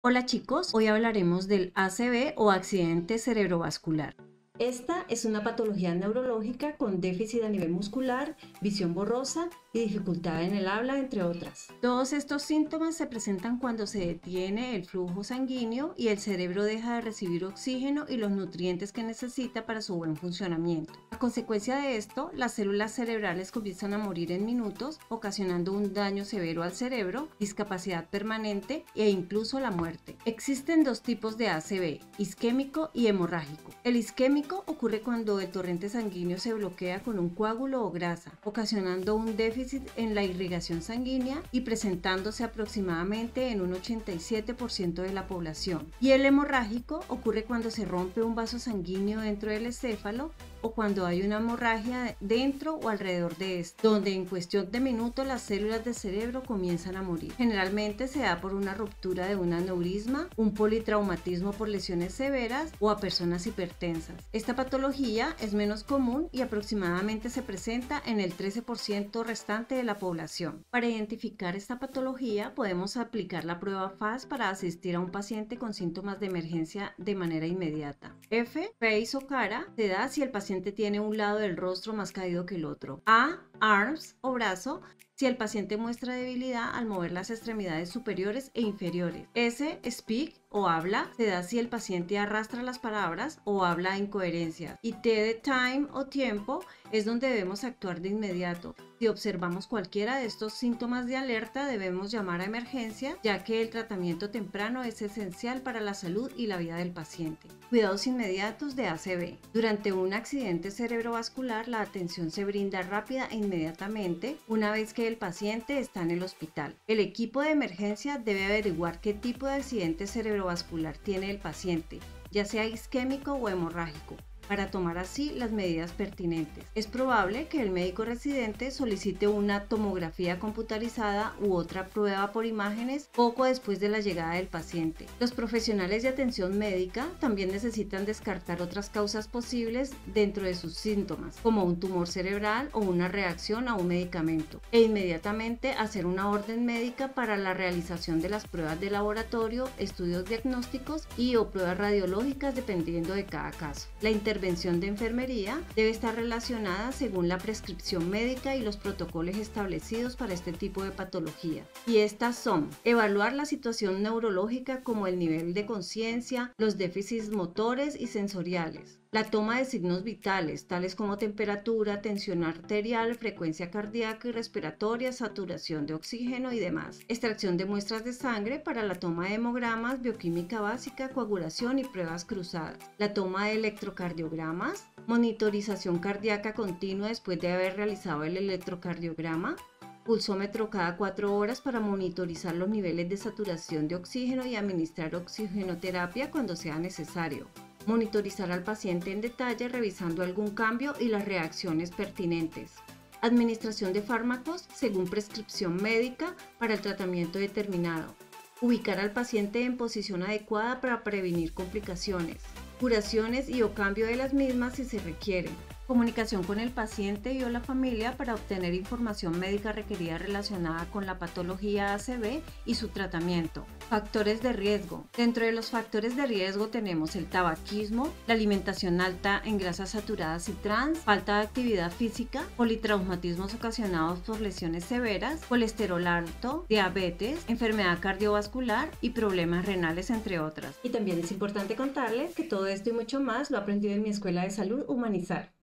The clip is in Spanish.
Hola chicos, hoy hablaremos del ACV o accidente cerebrovascular. Esta es una patología neurológica con déficit a nivel muscular, visión borrosa y dificultad en el habla, entre otras. Todos estos síntomas se presentan cuando se detiene el flujo sanguíneo y el cerebro deja de recibir oxígeno y los nutrientes que necesita para su buen funcionamiento. A consecuencia de esto, las células cerebrales comienzan a morir en minutos, ocasionando un daño severo al cerebro, discapacidad permanente e incluso la muerte. Existen dos tipos de ACV, isquémico y hemorrágico. El isquémico ocurre cuando el torrente sanguíneo se bloquea con un coágulo o grasa, ocasionando un déficit en la irrigación sanguínea y presentándose aproximadamente en un 87% de la población. Y el hemorrágico ocurre cuando se rompe un vaso sanguíneo dentro del encéfalo o cuando hay una hemorragia dentro o alrededor de esto, donde en cuestión de minutos las células del cerebro comienzan a morir. Generalmente se da por una ruptura de un aneurisma, un politraumatismo por lesiones severas o a personas hipertensas. Esta patología es menos común y aproximadamente se presenta en el 13% restante de la población. Para identificar esta patología podemos aplicar la prueba FAS para asistir a un paciente con síntomas de emergencia de manera inmediata. F, face o cara, se da si el paciente tiene un lado del rostro más caído que el otro. A, arms o brazo, si el paciente muestra debilidad al mover las extremidades superiores e inferiores. S, speak o habla, se da si el paciente arrastra las palabras o habla incoherencias. Y T de time o tiempo es donde debemos actuar de inmediato. Si observamos cualquiera de estos síntomas de alerta, debemos llamar a emergencia, ya que el tratamiento temprano es esencial para la salud y la vida del paciente. Cuidados inmediatos de ACV. Durante un accidente cerebrovascular, la atención se brinda rápida e inmediatamente una vez que el paciente está en el hospital. El equipo de emergencia debe averiguar qué tipo de accidente cerebrovascular tiene el paciente, ya sea isquémico o hemorrágico, para tomar así las medidas pertinentes. Es probable que el médico residente solicite una tomografía computarizada u otra prueba por imágenes poco después de la llegada del paciente. Los profesionales de atención médica también necesitan descartar otras causas posibles dentro de sus síntomas, como un tumor cerebral o una reacción a un medicamento, e inmediatamente hacer una orden médica para la realización de las pruebas de laboratorio, estudios diagnósticos y o pruebas radiológicas dependiendo de cada caso. La intervención de enfermería debe estar relacionada según la prescripción médica y los protocolos establecidos para este tipo de patología. Y estas son: evaluar la situación neurológica como el nivel de conciencia, los déficits motores y sensoriales, la toma de signos vitales, tales como temperatura, tensión arterial, frecuencia cardíaca y respiratoria, saturación de oxígeno y demás. Extracción de muestras de sangre para la toma de hemogramas, bioquímica básica, coagulación y pruebas cruzadas. La toma de electrocardiogramas, monitorización cardíaca continua después de haber realizado el electrocardiograma, pulsómetro cada 4 horas para monitorizar los niveles de saturación de oxígeno y administrar oxigenoterapia cuando sea necesario. Monitorizar al paciente en detalle revisando algún cambio y las reacciones pertinentes. Administración de fármacos según prescripción médica para el tratamiento determinado. Ubicar al paciente en posición adecuada para prevenir complicaciones. Curaciones y o cambio de las mismas si se requieren. Comunicación con el paciente y o la familia para obtener información médica requerida relacionada con la patología ACV y su tratamiento. Factores de riesgo. Dentro de los factores de riesgo tenemos el tabaquismo, la alimentación alta en grasas saturadas y trans, falta de actividad física, politraumatismos ocasionados por lesiones severas, colesterol alto, diabetes, enfermedad cardiovascular y problemas renales, entre otras. Y también es importante contarles que todo esto y mucho más lo he aprendido en mi escuela de salud Humanizar.